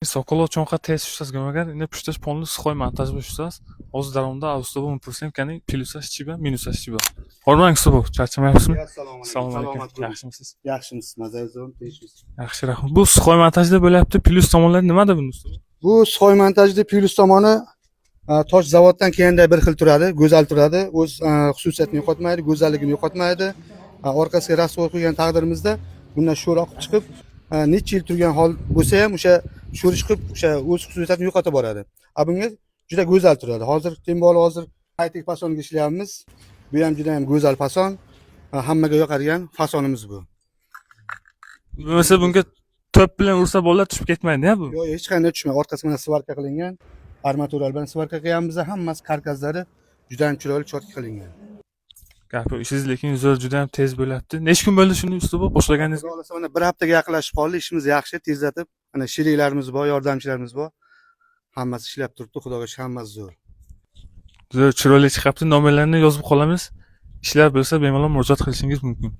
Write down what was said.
Sokolov cho'nqa tez ustaz gömegen yine püşteş ponlu sıkoy montaj ustaz. Oz daromda avstobu unutulsam kani plyusa şiba minusa şiba. Hormang ustobu charchamayapsizmi? Assalomu alaykum. Yaxshimisiz? Yaxshimisiz, mazangiz tinchmisiz? Yaxshi rahmat. Bu sıkoy montajda bo'lyapti. Plyus tomonlari nimada buni ustobu? Bu soy montajda plyus tomoni tosh zavoddan kelganda bir xil turadi, go'zal turadi, o'z xususiyatini yo'qotmaydi, go'zalligini yo'qotmaydi. Orqasiga rasvoy qo'ygan taqdirimizda bundan sho'r oqib chiqib, necha yil turgan hol bo'lsa ham o'sha sho'r chiqib, o'sha o'z xususiyatini yo'qotib boradi. Bunga juda go'zal turadi. Hozir tembol hozir high-tech fasonga ishlayapmiz. Bu ham juda ham go'zal fason. Hammaga yoqadigan fasonimiz bu. Mesela bunga to'p bilan ursa bolalar tushib ketmaydi-ya bu. Yo'q, hech qanday tushmaydi. Orqasi bilan svarka qilingan. Armatura bilan svarka qilganmiz, hammasi karkazlari juda ham chiroyli chotka qilingan. Gapi ishingiz lekin yuzlar juda ham tez bo'lyapti. Necha kun bo'ldi shuni ustobu boshlaganingiz? Xudo xolasa mana bir haftaga yaqinlashib qoldi. Ishimiz yaxshi, tezlatib, mana sheriklarimiz bor, yordamchilarimiz bor. Hammasi ishlab turibdi, xudoga shukr, hammasi zo'r. Juda chiroyli chiqyapti. Nomerlarini yozib qolamiz. Ishlar bo'lsa bemalol murojaat qilishingiz mumkin.